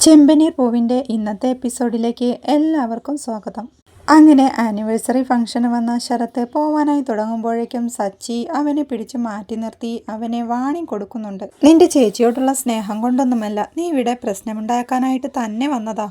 ചെമ്പനീർ പൂവിൻ്റെ ഇന്നത്തെ എപ്പിസോഡിലേക്ക് എല്ലാവർക്കും സ്വാഗതം. അങ്ങനെ ആനിവേഴ്സറി ഫംഗ്ഷന് വന്ന ശരത്ത് പോവാനായി തുടങ്ങുമ്പോഴേക്കും സച്ചി അവനെ പിടിച്ചു മാറ്റി നിർത്തി അവനെ വാണിംഗ് കൊടുക്കുന്നുണ്ട്. നിന്റെ ചേച്ചിയോടുള്ള സ്നേഹം കൊണ്ടൊന്നുമല്ല, നീ ഇവിടെ പ്രശ്നമുണ്ടാക്കാനായിട്ട് തന്നെ വന്നതാ.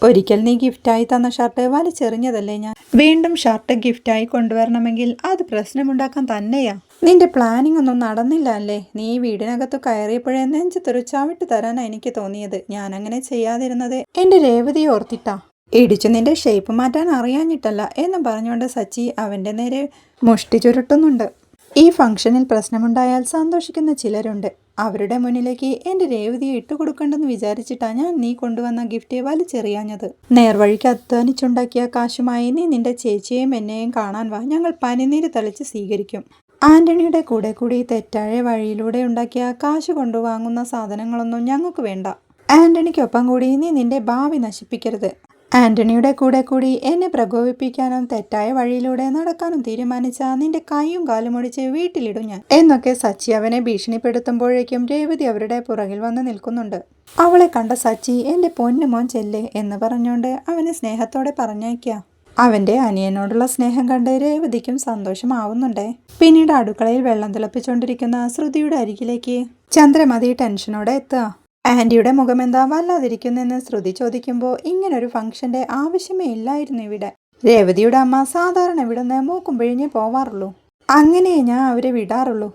ഒരിക്കൽ നീ ഗിഫ്റ്റായി തന്ന ഷർട്ട് വലിച്ചെറിഞ്ഞതല്ലേ ഞാൻ. വീണ്ടും ഷർട്ട് ഗിഫ്റ്റായി കൊണ്ടുവരണമെങ്കിൽ അത് പ്രശ്നമുണ്ടാക്കാൻ തന്നെയാ. നിന്റെ പ്ലാനിംഗ് ഒന്നും നടന്നില്ല അല്ലേ. നീ വീടിനകത്ത് കയറിയപ്പോഴേ നെഞ്ചത്തൊരു ചവിട്ട് തരാനാ എനിക്ക് തോന്നിയത്. ഞാൻ അങ്ങനെ ചെയ്യാതിരുന്നത് എന്റെ രേവതിയെ ഓർത്തിട്ടാ. ഇടിച്ചു നിന്റെ ഷേപ്പ് മാറ്റാൻ അറിയാഞ്ഞിട്ടല്ല എന്നും പറഞ്ഞുകൊണ്ട് സച്ചി അവന്റെ നേരെ മുഷ്ടി ചുരുട്ടുന്നുണ്ട്. ഈ ഫംഗ്ഷനിൽ പ്രശ്നമുണ്ടായാൽ സന്തോഷിക്കുന്ന ചിലരുണ്ട്. അവരുടെ മുന്നിലേക്ക് എന്റെ രേവതിയെ ഇട്ടുകൊടുക്കണ്ടെന്ന് വിചാരിച്ചിട്ടാ ഞാൻ നീ കൊണ്ടുവന്ന ഗിഫ്റ്റ് വലിച്ചെറിയാഞ്ഞത്. നേർവഴിക്ക് അധ്വാനിച്ചുണ്ടാക്കിയ കാശുമായി നീ നിന്റെ ചേച്ചിയെയും എന്നെയും കാണാൻ വാ. ഞങ്ങൾ പനിനീര് തളിച്ച് സ്വീകരിക്കും. ആന്റണിയുടെ കൂടെ കൂടി തെറ്റായ വഴിയിലൂടെ ഉണ്ടാക്കിയ കാശ് കൊണ്ടുവാങ്ങുന്ന സാധനങ്ങളൊന്നും ഞങ്ങൾക്ക് വേണ്ട. ആന്റണിക്കൊപ്പം കൂടി നീ നിന്റെ ഭാവി നശിപ്പിക്കരുത്. ആന്റണിയുടെ കൂടെ കൂടി എന്നെ പ്രകോപിപ്പിക്കാനും തെറ്റായ വഴിയിലൂടെ നടക്കാനും തീരുമാനിച്ച നിന്റെ കൈയും കാലും ഒടിച്ച് വീട്ടിലിടും ഞാൻ എന്നൊക്കെ സച്ചി അവനെ ഭീഷണിപ്പെടുത്തുമ്പോഴേക്കും രേവതി അവരുടെ പുറകിൽ വന്ന് നിൽക്കുന്നുണ്ട്. അവളെ കണ്ട സച്ചി എന്റെ പൊന്നുമോൻ ചെല്ലേ എന്ന് പറഞ്ഞുകൊണ്ട് അവനെ സ്നേഹത്തോടെ പറഞ്ഞയക്കുക. അവന്റെ അനിയനോടുള്ള സ്നേഹം കണ്ട് രേവതിക്കും സന്തോഷമാവുന്നുണ്ടേ. പിന്നീട് അടുക്കളയിൽ വെള്ളം തിളപ്പിച്ചുകൊണ്ടിരിക്കുന്ന ശ്രുതിയുടെ അരികിലേക്ക് ചന്ദ്രമതി ടെൻഷനോടെ എത്തുക. ആന്റിയുടെ മുഖം എന്താ വല്ലാതിരിക്കുന്നെന്ന് ശ്രുതി ചോദിക്കുമ്പോൾ ഇങ്ങനൊരു ഫംഗ്ഷന്റെ ആവശ്യമേ ഇല്ലായിരുന്നു ഇവിടെ. രേവതിയുടെ അമ്മ സാധാരണ ഇവിടുന്ന് മൂക്കും പിഴിഞ്ഞേ പോവാറുള്ളൂ. അങ്ങനെ ഞാൻ അവരെ വിടാറുള്ളൂ.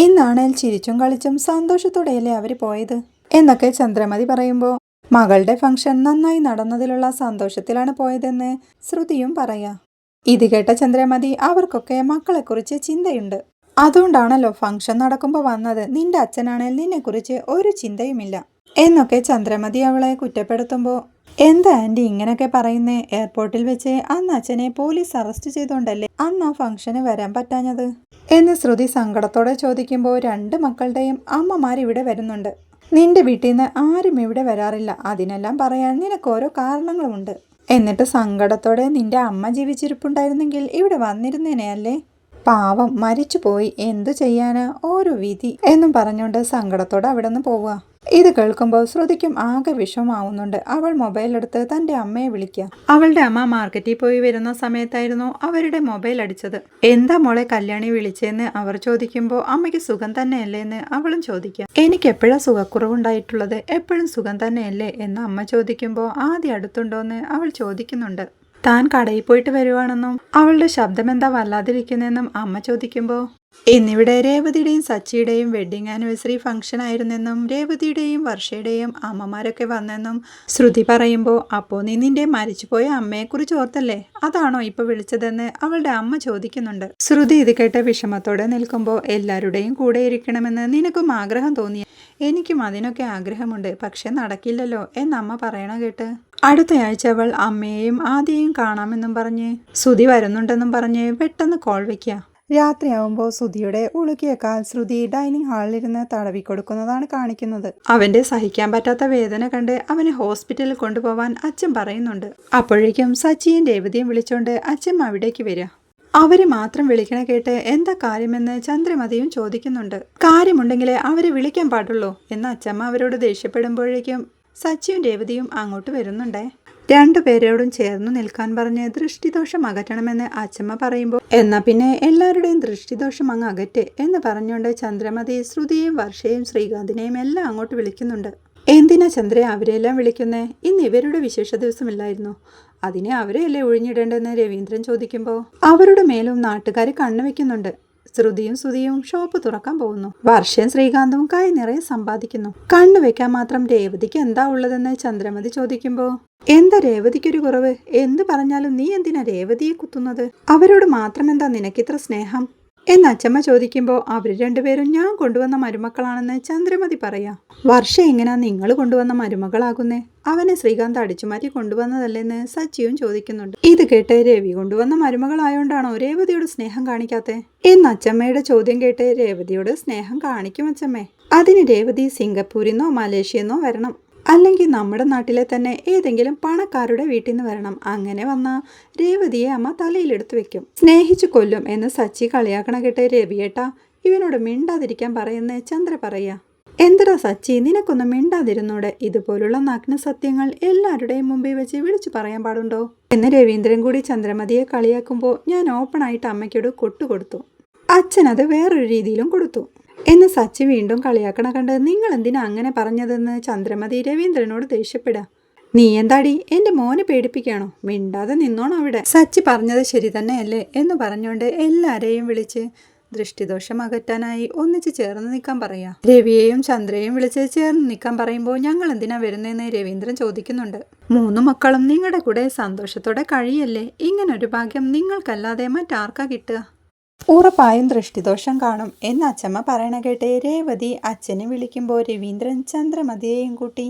ഇന്നാണേൽ ചിരിച്ചും കളിച്ചും സന്തോഷത്തോടെയല്ലേ അവര് പോയത് എന്നൊക്കെ ചന്ദ്രമതി പറയുമ്പോൾ മകളുടെ ഫംഗ്ഷൻ നന്നായി നടന്നതിലുള്ള സന്തോഷത്തിലാണ് പോയതെന്ന് ശ്രുതിയും പറയാ. ഇത് കേട്ട ചന്ദ്രമതി അവർക്കൊക്കെ മക്കളെക്കുറിച്ച് ചിന്തയുണ്ട്. അതുകൊണ്ടാണല്ലോ ഫംഗ്ഷൻ നടക്കുമ്പോൾ വന്നത്. നിന്റെ അച്ഛനാണേൽ നിന്നെക്കുറിച്ച് ഒരു ചിന്തയുമില്ല എന്നൊക്കെ ചന്ദ്രമതി അവളെ കുറ്റപ്പെടുത്തുമ്പോൾ എന്താ ആന്റി ഇങ്ങനെയൊക്കെ പറയുന്നേ. എയർപോർട്ടിൽ വെച്ച് അന്ന് അച്ഛനെ പോലീസ് അറസ്റ്റ് ചെയ്തോണ്ടല്ലേ അന്ന് ആ ഫംഗ്ഷന് വരാൻ പറ്റാഞ്ഞത് എന്ന് ശ്രുതി സങ്കടത്തോടെ ചോദിക്കുമ്പോൾ രണ്ട് മക്കളുടെയും അമ്മമാരിവിടെ വരുന്നുണ്ട്. നിന്റെ വീട്ടിൽ നിന്ന് ആരും ഇവിടെ വരാറില്ല. അതിനെല്ലാം പറയാൻ നിനക്ക് ഓരോ കാരണങ്ങളുമുണ്ട്. എന്നിട്ട് സങ്കടത്തോടെ നിന്റെ അമ്മ ജീവിച്ചിരിപ്പുണ്ടായിരുന്നെങ്കിൽ ഇവിടെ വന്നിരുന്നേനെ അല്ലേ. പാവം മരിച്ചുപോയി, എന്തു ചെയ്യാനാ, ഓരോ വിധി എന്നും പറഞ്ഞുകൊണ്ട് സങ്കടത്തോടെ അവിടെ നിന്ന് പോവുക. ഇത് കേൾക്കുമ്പോൾ ശ്രുതിക്കും ആകെ വിഷമാവുന്നുണ്ട്. അവൾ മൊബൈൽ എടുത്ത് തന്റെ അമ്മയെ വിളിക്കുക. അവളുടെ അമ്മ മാർക്കറ്റിൽ പോയി വരുന്ന സമയത്തായിരുന്നു അവരുടെ മൊബൈൽ അടിച്ചത്. എന്താ മോളെ കല്യാണി വിളിച്ചെന്ന് അവർ ചോദിക്കുമ്പോൾ അമ്മയ്ക്ക് സുഖം തന്നെയല്ലേ എന്ന് അവളും ചോദിക്കുക. എനിക്ക് എപ്പോഴാ സുഖക്കുറവുണ്ടായിട്ടുള്ളത്, എപ്പോഴും സുഖം തന്നെയല്ലേ എന്ന് അമ്മ ചോദിക്കുമ്പോൾ ആദ്യം അടുത്തുണ്ടോന്ന് അവൾ ചോദിക്കുന്നുണ്ട്. താൻ കടയിൽ പോയിട്ട് വരുവാണെന്നും അവളുടെ ശബ്ദം എന്താ വല്ലാതിരിക്കുന്നെന്നും അമ്മ ചോദിക്കുമ്പോൾ ഇന്നിവിടെ രേവതിയുടെയും സച്ചിയുടെയും വെഡ്ഡിങ് ആനിവേഴ്സറി ഫംഗ്ഷൻ ആയിരുന്നെന്നും രേവതിയുടെയും വർഷയുടെയും അമ്മമാരൊക്കെ വന്നെന്നും ശ്രുതി പറയുമ്പോൾ അപ്പോൾ നീ നിന്റെ മരിച്ചുപോയ അമ്മയെക്കുറിച്ച് ഓർത്തല്ലേ, അതാണോ ഇപ്പൊ വിളിച്ചതെന്ന് അവളുടെ അമ്മ ചോദിക്കുന്നുണ്ട്. ശ്രുതി ഇത് കേട്ട വിഷമത്തോടെ നിൽക്കുമ്പോൾ എല്ലാവരുടെയും കൂടെ ഇരിക്കണമെന്ന് നിനക്കും ആഗ്രഹം തോന്നിയ എനിക്കും അതിനൊക്കെ ആഗ്രഹമുണ്ട്, പക്ഷെ നടക്കില്ലല്ലോ എന്നമ്മ പറയണ കേട്ട് അടുത്തയാഴ്ച അവൾ അമ്മയെയും ആദ്യയും കാണാമെന്നും പറഞ്ഞ് ശ്രുതി വരുന്നുണ്ടെന്നും പറഞ്ഞ് പെട്ടെന്ന് കോൾ വയ്ക്കുക. രാത്രിയാവുമ്പോൾ ശ്രുതിയുടെ ഉളുക്കിയ കാൽ ശ്രുതി ഡൈനിങ് ഹാളിലിരുന്ന് തടവിക്കൊടുക്കുന്നതാണ് കാണിക്കുന്നത്. അവന്റെ സഹിക്കാൻ പറ്റാത്ത വേദന കണ്ട് അവനെ ഹോസ്പിറ്റലിൽ കൊണ്ടുപോവാൻ അച്ഛൻ പറയുന്നുണ്ട്. അപ്പോഴേക്കും സച്ചിയും രേവതിയും വിളിച്ചോണ്ട് അച്ഛൻ അവിടേക്ക് വരിക. അവര് മാത്രം വിളിക്കണ കേട്ട് എന്താ കാര്യമെന്ന് ചന്ദ്രമതിയും ചോദിക്കുന്നുണ്ട്. കാര്യമുണ്ടെങ്കിലേ അവരെ വിളിക്കാൻ പാടുള്ളൂ എന്ന് അച്ഛമ്മ അവരോട് ദേഷ്യപ്പെടുമ്പോഴേക്കും സച്ചിയും രേവതിയും അങ്ങോട്ട് വരുന്നുണ്ടേ. രണ്ടുപേരോടും ചേർന്നു നിൽക്കാൻ പറഞ്ഞ് ദൃഷ്ടിദോഷം അകറ്റണമെന്ന് അച്ഛമ്മ പറയുമ്പോൾ എന്നാ പിന്നെ എല്ലാവരുടെയും ദൃഷ്ടിദോഷം അങ്ങ് അകറ്റ് എന്ന് പറഞ്ഞുകൊണ്ട് ചന്ദ്രമതി ശ്രുതിയെയും വർഷയെയും ശ്രീകാന്തിനെയും എല്ലാം അങ്ങോട്ട് വിളിക്കുന്നുണ്ട്. എന്തിനാ ചന്ദ്ര അവരെല്ലാം വിളിക്കുന്നേ, ഇന്ന് ഇവരുടെ വിശേഷ ദിവസമില്ലായിരുന്നു, അതിനെ അവരെയല്ലേ ഒഴിഞ്ഞിടേണ്ടെന്ന് രവീന്ദ്രൻ ചോദിക്കുമ്പോൾ അവരുടെ മേലും നാട്ടുകാർ കണ്ണുവെക്കുന്നുണ്ട്. ശ്രുതിയും ശ്രുതിയും ഷോപ്പ് തുറക്കാൻ പോകുന്നു. വർഷയും ശ്രീകാന്തും കൈ നിറയെ സമ്പാദിക്കുന്നു. കണ്ണു വെക്കാൻ മാത്രം രേവതിക്ക് എന്താ ഉള്ളതെന്ന് ചന്ദ്രമതി ചോദിക്കുമ്പോൾ എന്താ രേവതിക്കൊരു കുറവ്, എന്ത് പറഞ്ഞാലും നീ എന്തിനാ രേവതിയെ കുത്തുന്നത്, അവരോട് മാത്രം എന്താ നിനക്കിത്ര സ്നേഹം എന്ന് അച്ഛമ്മ ചോദിക്കുമ്പോൾ അവർ രണ്ടുപേരും ഞാൻ കൊണ്ടുവന്ന മരുമക്കളാണെന്ന് ചന്ദ്രമതി പറയാ. വർഷ എങ്ങനെയാ നിങ്ങൾ കൊണ്ടുവന്ന മരുമകളാകുന്നേ, അവനെ ശ്രീകാന്ത് അടിച്ചുമാറ്റി കൊണ്ടുവന്നതല്ലെന്ന് സച്ചിയും ചോദിക്കുന്നുണ്ട്. ഇത് കേട്ട് രവി കൊണ്ടുവന്ന മരുമകളായോണ്ടാണോ രേവതിയോട് സ്നേഹം കാണിക്കാത്തെ എന്ന് അച്ഛമ്മയുടെ ചോദ്യം കേട്ട് രേവതിയോട് സ്നേഹം കാണിക്കും അച്ഛമ്മേ. അതിന് രേവതി സിംഗപ്പൂരിന്നോ മലേഷ്യന്നോ വരണം, അല്ലെങ്കിൽ നമ്മുടെ നാട്ടിലെ തന്നെ ഏതെങ്കിലും പണക്കാരുടെ വീട്ടിൽ നിന്ന് വരണം. അങ്ങനെ വന്നാൽ രേവതിയെ അമ്മ തലയിലെടുത്ത് വെക്കും, സ്നേഹിച്ചു കൊല്ലും എന്ന് സച്ചി കളിയാക്കണ കേട്ട് രവിയേട്ടാ ഇവനോട് മിണ്ടാതിരിക്കാൻ പറയുന്നേ ചന്ദ്ര പറയാ. എന്തിനാ സച്ചി, നിനക്കൊന്നും മിണ്ടാതിരുന്നൂടെ? ഇതുപോലുള്ള നഗ്ന സത്യങ്ങൾ എല്ലാവരുടെയും മുമ്പിൽ വെച്ച് വിളിച്ചു പറയാൻ പാടുണ്ടോ എന്ന് രവീന്ദ്രൻ കൂടി ചന്ദ്രമതിയെ കളിയാക്കുമ്പോൾ ഞാൻ ഓപ്പണായിട്ട് അമ്മയ്ക്കൊരു കൊട്ടു കൊടുത്തു. അച്ഛനത് വേറൊരു രീതിയിലും കൊടുത്തു എന്ന് സച്ചി വീണ്ടും കളിയാക്കണ കണ്ട് നിങ്ങൾ എന്തിനാ അങ്ങനെ പറഞ്ഞതെന്ന് ചന്ദ്രമതി രവീന്ദ്രനോട് ദേഷ്യപ്പെടുക. നീ എന്താടി എൻ്റെ മോനെ പേടിപ്പിക്കുകയാണോ? മിണ്ടാതെ നിന്നോണം അവിടെ. സച്ചി പറഞ്ഞത് ശരി തന്നെയല്ലേ എന്ന് പറഞ്ഞുകൊണ്ട് എല്ലാവരെയും വിളിച്ച് ദൃഷ്ടിദോഷം അകറ്റാനായി ഒന്നിച്ച് ചേർന്ന് നിൽക്കാൻ പറയാ. രവിയെയും ചന്ദ്രയെയും വിളിച്ച് ചേർന്ന് നിൽക്കാൻ പറയുമ്പോൾ ഞങ്ങൾ എന്തിനാ വരുന്നതെന്ന് രവീന്ദ്രൻ ചോദിക്കുന്നുണ്ട്. 3 മക്കളും നിങ്ങളുടെ കൂടെ സന്തോഷത്തോടെ കഴിയല്ലേ? ഇങ്ങനൊരു ഭാഗ്യം നിങ്ങൾക്കല്ലാതെ മറ്റാർക്കാ കിട്ടുക? ഉറപ്പായും ദൃഷ്ടിദോഷം കാണും എന്ന് അച്ചമ്മ പറയണ കേട്ട് രേവതി അച്ഛനെ വിളിക്കുമ്പോൾ രവീന്ദ്രൻ ചന്ദ്രമതിയെയും കൂട്ടി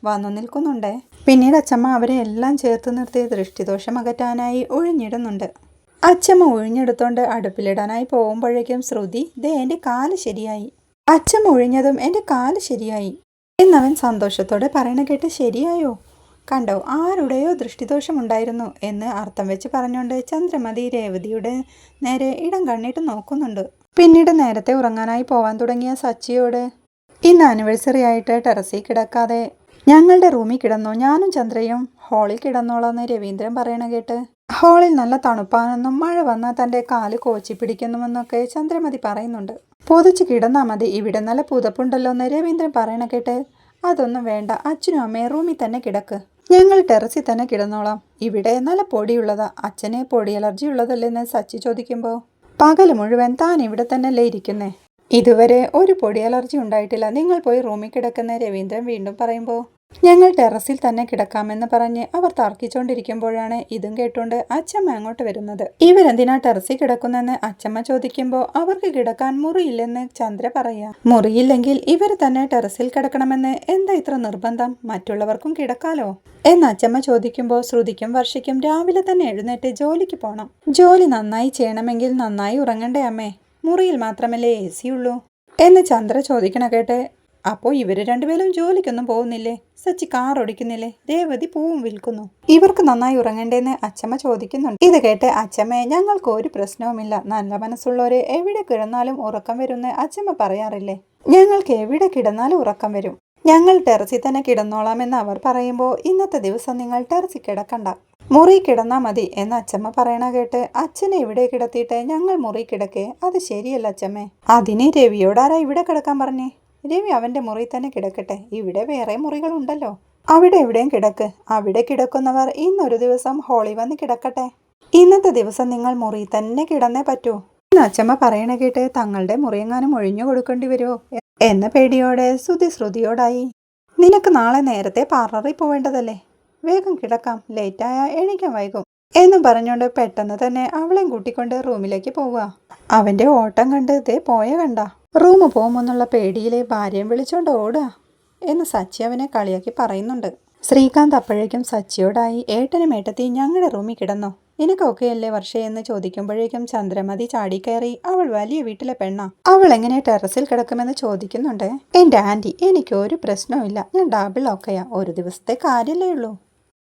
വന്നു നിൽക്കുന്നുണ്ട്. പിന്നീട് അച്ചമ്മ അവരെ എല്ലാം ചേർത്ത് നിർത്തി ദൃഷ്ടിദോഷം അകറ്റാനായി ഒഴിഞ്ഞിടുന്നുണ്ട്. അച്ചമ്മ ഒഴിഞ്ഞെടുത്തോണ്ട് അടുപ്പിലിടാനായി പോകുമ്പോഴേക്കും ശ്രുതി ദേ എൻ്റെ കാല് ശരിയായി. അച്ചമ്മ ഒഴിഞ്ഞതും എൻ്റെ കാല് ശരിയായി എന്നവൻ സന്തോഷത്തോടെ പറയണ കേട്ട് ശരിയായോ? കണ്ടോ, ആരുടെയോ ദൃഷ്ടിദോഷമുണ്ടായിരുന്നു എന്ന് അർത്ഥം വെച്ച് പറഞ്ഞുകൊണ്ട് ചന്ദ്രമതി രേവതിയുടെ നേരെ ഇടം കണ്ണിട്ട് നോക്കുന്നുണ്ട്. പിന്നീട് നേരത്തെ ഉറങ്ങാനായി പോവാൻ തുടങ്ങിയ സച്ചിയോട് ഇന്ന് ആനിവേഴ്സറി ആയിട്ട് ടെറസിൽ കിടക്കാതെ ഞങ്ങളുടെ റൂമിൽ കിടന്നോ, ഞാനും ചന്ദ്രയും ഹാളിൽ കിടന്നോളാന്ന് രവീന്ദ്രൻ പറയണ കേട്ട് ഹാളിൽ നല്ല തണുപ്പാണെന്നും മഴ വന്നാൽ തൻ്റെ കാല് കോച്ചി പിടിക്കുന്നുവെന്നൊക്കെ ചന്ദ്രമതി പറയുന്നുണ്ട്. പൊതിച്ച് കിടന്നാൽ മതി, ഇവിടെ നല്ല പുതപ്പുണ്ടല്ലോ എന്ന് രവീന്ദ്രൻ പറയണ കേട്ട് അതൊന്നും വേണ്ട, അച്ഛനും അമ്മയും റൂമിൽ തന്നെ കിടക്ക്, ഞങ്ങൾ ടെറസിൽ തന്നെ കിടന്നോളാം, ഇവിടെ നല്ല പൊടിയുള്ളതാ, അച്ഛനെ പൊടി അലർജി ഉള്ളതല്ലെന്ന് സച്ചി ചോദിക്കുമ്പോൾ പകൽ മുഴുവൻ താൻ ഇവിടെ തന്നെയല്ലേ ഇരിക്കുന്നേ, ഇതുവരെ ഒരു പൊടി അലർജി ഉണ്ടായിട്ടില്ല, നിങ്ങൾ പോയി റൂമിൽ കിടക്കുന്ന രവീന്ദ്രൻ വീണ്ടും പറയുമ്പോൾ ഞങ്ങൾ ടെറസിൽ തന്നെ കിടക്കാമെന്ന് പറഞ്ഞ് അവർ തർക്കിച്ചുകൊണ്ടിരിക്കുമ്പോഴാണ് ഇതും കേട്ടുകൊണ്ട് അച്ചമ്മ അങ്ങോട്ട് വരുന്നത്. ഇവരെന്തിനാ ടെറസിൽ കിടക്കുന്നെന്ന് അച്ചമ്മ ചോദിക്കുമ്പോൾ അവർക്ക് കിടക്കാൻ മുറിയില്ലെന്ന് ചന്ദ്ര പറയാ. മുറിയില്ലെങ്കിൽ ഇവർ തന്നെ ടെറസിൽ കിടക്കണമെന്ന് എന്താ ഇത്ര നിർബന്ധം? മറ്റുള്ളവർക്കും കിടക്കാലോ എന്ന് അച്ചമ്മ ചോദിക്കുമ്പോൾ ശ്രുതിക്കും വർഷയ്ക്കും രാവിലെ തന്നെ എഴുന്നേറ്റ് ജോലിക്ക് പോകണം. ജോലി നന്നായി ചെയ്യണമെങ്കിൽ നന്നായി ഉറങ്ങണ്ടേ അമ്മേ? മുറിയിൽ മാത്രമല്ലേ AC ഉള്ളൂ എന്ന് ചന്ദ്ര ചോദിക്കണ കേട്ട് അപ്പോൾ ഇവര് രണ്ടുപേരും ജോലിക്കൊന്നും പോകുന്നില്ലേ? സച്ചി കാർ ഓടിക്കുന്നില്ലേ? രേവതി പൂവും വിൽക്കുന്നു, ഇവർക്ക് നന്നായി ഉറങ്ങണ്ടേന്ന് അച്ചമ്മ ചോദിക്കുന്നുണ്ട്. ഇത് കേട്ട് അച്ചമ്മയെ ഞങ്ങൾക്ക് ഒരു പ്രശ്നവുമില്ല, നല്ല മനസ്സുള്ളവരെ എവിടെ കിടന്നാലും ഉറക്കം വരുമെന്ന് അച്ചമ്മ പറയാറില്ലേ? ഞങ്ങൾക്ക് എവിടെ കിടന്നാലും ഉറക്കം വരും, ഞങ്ങൾ ടെറസിൽ തന്നെ കിടന്നോളാമെന്ന് അവർ പറയുമ്പോൾ ഇന്നത്തെ ദിവസം നിങ്ങൾ ടെറസിൽ കിടക്കണ്ട, മുറി കിടന്നാൽ മതി എന്ന് അച്ചമ്മ പറയണ കേട്ട് അച്ഛനെ ഇവിടെ കിടത്തിയിട്ട് ഞങ്ങൾ മുറി കിടക്കേ? അത് ശരിയല്ല അച്ചമ്മേ. അതിന് രവിയോടാരാ ഇവിടെ കിടക്കാൻ പറഞ്ഞേ? രവി അവൻ്റെ മുറി തന്നെ കിടക്കട്ടെ, ഇവിടെ വേറെ മുറികളുണ്ടല്ലോ, അവിടെ എവിടെയും കിടക്ക്. അവിടെ കിടക്കുന്നവർ ഇന്നൊരു ദിവസം ഹോളി വന്ന് കിടക്കട്ടെ, ഇന്നത്തെ ദിവസം നിങ്ങൾ മുറി തന്നെ കിടന്നേ പറ്റൂ എന്ന് അച്ചമ്മ പറയണ കേട്ട് തങ്ങളുടെ മുറിയെങ്ങാനും ഒഴിഞ്ഞു കൊടുക്കേണ്ടി വരുമോ എന്ന പേടിയോടെ ശ്രുതിയോടായി. നിനക്ക് നാളെ നേരത്തെ പാർലറിൽ പോവേണ്ടതല്ലേ, വേഗം കിടക്കാം, ലേറ്റായ എണീക്കാൻ വൈകും എന്നും പറഞ്ഞുകൊണ്ട് പെട്ടെന്ന് തന്നെ അവളെയും കൂട്ടിക്കൊണ്ട് റൂമിലേക്ക് പോവുക. അവൻ്റെ ഓട്ടം കണ്ട് ദേ പോയ കണ്ട, റൂം പോകുമെന്നുള്ള പേടിയിലെ ഭാര്യയും വിളിച്ചോണ്ട് ഓടുക എന്ന് സച്ചി അവനെ കളിയാക്കി പറയുന്നുണ്ട്. ശ്രീകാന്ത് അപ്പോഴേക്കും സച്ചിയോടായി ഏട്ടനും ഏട്ടത്തി ഞങ്ങളുടെ റൂമിൽ കിടന്നോ, നിനക്കൊക്കെയല്ലേ വർഷേ എന്ന് ചോദിക്കുമ്പോഴേക്കും ചന്ദ്രമതി ചാടിക്കയറി അവൾ വലിയ വീട്ടിലെ പെണ്ണാ, അവൾ എങ്ങനെ ടെറസിൽ കിടക്കുമെന്ന് ചോദിക്കുന്നുണ്ട്. എൻ്റെ ആൻറ്റി, എനിക്ക് ഒരു പ്രശ്നവുമില്ല, ഞാൻ ഡബിൾ ഓക്കെയാ, ഒരു ദിവസത്തെ കാര്യമല്ലേ ഉള്ളൂ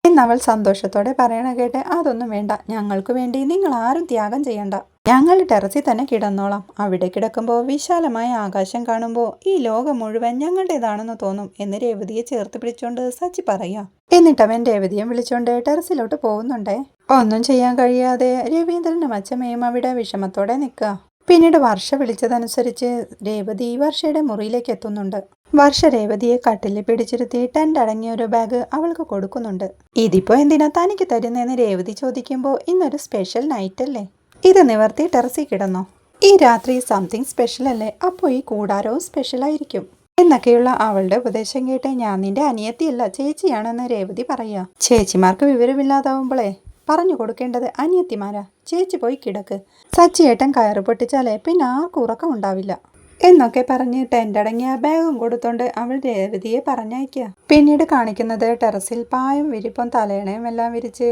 എന്നവൾ സന്തോഷത്തോടെ പറയണ കേട്ട് അതൊന്നും വേണ്ട, ഞങ്ങൾക്ക് വേണ്ടി നിങ്ങൾ ആരും ത്യാഗം ചെയ്യണ്ട, ഞങ്ങൾ ടെറസിൽ തന്നെ കിടന്നോളാം, അവിടെ കിടക്കുമ്പോൾ വിശാലമായ ആകാശം കാണുമ്പോൾ ഈ ലോകം മുഴുവൻ ഞങ്ങളുടേതാണെന്ന് തോന്നും എന്ന് രേവതിയെ ചേർത്ത് പിടിച്ചോണ്ട് സച്ചി പറയാ. എന്നിട്ടവൻ രേവതിയെ വിളിച്ചോണ്ട് ടെറസിലോട്ട് പോകുന്നുണ്ടേ. ഒന്നും ചെയ്യാൻ കഴിയാതെ രവീന്ദ്രനും അച്ചമ്മയും അവിടെ വിഷമത്തോടെ നിൽക്കുക. പിന്നീട് വർഷ വിളിച്ചതനുസരിച്ച് രേവതി വർഷയുടെ മുറിയിലേക്ക് എത്തുന്നുണ്ട്. വർഷ രേവതിയെ കട്ടിലിൽ പിടിച്ചിരുത്തി ടെന്റ് അടങ്ങിയ ഒരു ബാഗ് അവൾക്ക് കൊടുക്കുന്നുണ്ട്. ഇതിപ്പോ എന്തിനാ തനിക്ക് തരുന്നതെന്ന് രേവതി ചോദിക്കുമ്പോൾ ഇന്നൊരു സ്പെഷ്യൽ നൈറ്റ് അല്ലേ, ഇത് നിവർത്തി ടെറസിൽ കിടന്നോ, ഈ രാത്രി സംതിങ് സ്പെഷ്യൽ അല്ലേ, അപ്പോൾ ഈ കൂടാരവും സ്പെഷ്യലായിരിക്കും എന്നൊക്കെയുള്ള അവളുടെ ഉപദേശം കേട്ട് ഞാൻ നിന്റെ അനിയത്തിയല്ല ചേച്ചിയാണെന്ന് രേവതി പറയാ. ചേച്ചിമാർക്ക് വിവരമില്ലാതാവുമ്പോളേ പറഞ്ഞു കൊടുക്കേണ്ടത് അനിയത്തിമാരാ, ചേച്ചി പോയി കിടക്ക്, സച്ചിയേട്ടൻ കയറ് പൊട്ടിച്ചാലേ പിന്നെ ആർക്കും ഉറക്കം ഉണ്ടാവില്ല എന്നൊക്കെ പറഞ്ഞ് ടെൻ്റടങ്ങിയ ബാഗും കൊടുത്തോണ്ട് അവൾ രേവതിയെ പറഞ്ഞയക്കുക. പിന്നീട് കാണിക്കുന്നത് ടെറസിൽ പായും വിരിപ്പും തലേണയും എല്ലാം വിരിച്ച്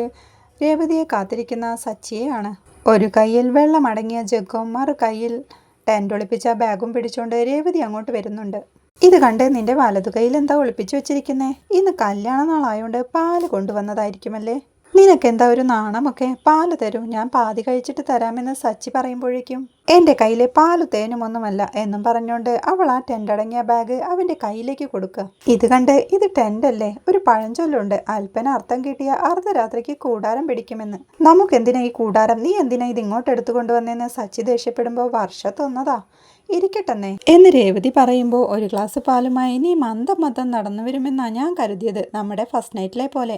രേവതിയെ കാത്തിരിക്കുന്ന സച്ചിയെയാണ്. ഒരു കയ്യിൽ വെള്ളമടങ്ങിയ ജഗ്ഗും മറു കയ്യിൽ ടെൻ്റ് ഒളിപ്പിച്ച ബാഗും പിടിച്ചുകൊണ്ട് രേവതി അങ്ങോട്ട് വരുന്നുണ്ട്. ഇത് കണ്ട് നിന്റെ വലതു കയ്യിൽ എന്താ ഒളിപ്പിച്ചു വെച്ചിരിക്കുന്നേ? ഇന്ന് കല്യാണ നാളായോണ്ട് പാല് കൊണ്ടുവന്നതായിരിക്കുമല്ലേ? നിനക്കെന്താ ഒരു നാണമൊക്കെ? പാല് തരൂ, ഞാൻ പാതി കഴിച്ചിട്ട് തരാമെന്ന് സച്ചി പറയുമ്പോഴേക്കും എൻ്റെ കയ്യിലെ പാലു തേനുമൊന്നുമല്ല എന്നും പറഞ്ഞുകൊണ്ട് അവൾ ആ ടെൻ്റടങ്ങിയ ബാഗ് അവൻ്റെ കയ്യിലേക്ക് കൊടുക്കുക. ഇത് കണ്ട് ഇത് ടെൻ്റല്ലേ, ഒരു പഴഞ്ചൊല്ലുണ്ട്, അല്പന അർത്ഥം കിട്ടിയ അർദ്ധരാത്രിക്ക് കൂടാരം പിടിക്കുമെന്ന്. നമുക്കെന്തിനാ ഈ കൂടാരം, നീ എന്തിനാ ഇത് ഇങ്ങോട്ട് എടുത്തുകൊണ്ടുവന്നെന്ന് സച്ചി ദേഷ്യപ്പെടുമ്പോൾ വർഷത്തൊന്നതാ, ഇരിക്കട്ടെന്നേ എന്ന് രേവതി പറയുമ്പോൾ ഒരു ഗ്ലാസ് പാലുമായി നീ മന്ദം മന്ദം നടന്നു വരുമെന്നാ ഞാൻ കരുതിയത്, നമ്മുടെ ഫസ്റ്റ് നൈറ്റിലെ പോലെ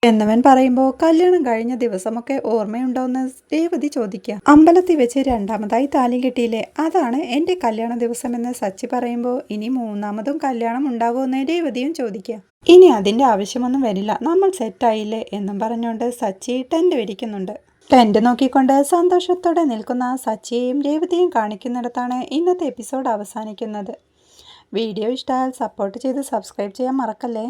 എന്നവൻ പറയുമ്പോൾ കല്യാണം കഴിഞ്ഞ ദിവസമൊക്കെ ഓർമ്മയുണ്ടോയെന്ന് രേവതി ചോദിക്കുക. അമ്പലത്തിൽ വെച്ച് രണ്ടാമതായി താലി കെട്ടിയില്ലേ, അതാണ് എൻ്റെ കല്യാണ ദിവസമെന്ന് സച്ചി പറയുമ്പോൾ ഇനി മൂന്നാമതും കല്യാണം ഉണ്ടാവുമെന്ന് രേവതിയും ചോദിക്കുക. ഇനി അതിൻ്റെ ആവശ്യമൊന്നും വരില്ല, നമ്മൾ സെറ്റായില്ലേ എന്നും പറഞ്ഞുകൊണ്ട് സച്ചി ടെൻ്റ് വിരിക്കുന്നുണ്ട്. ടെൻ്റ് നോക്കിക്കൊണ്ട് സന്തോഷത്തോടെ നിൽക്കുന്ന സച്ചിയെയും രേവതിയും കാണിക്കുന്നിടത്താണ് ഇന്നത്തെ എപ്പിസോഡ് അവസാനിക്കുന്നത്. വീഡിയോ ഇഷ്ടമായാൽ സപ്പോർട്ട് ചെയ്ത് സബ്സ്ക്രൈബ് ചെയ്യാൻ മറക്കല്ലേ.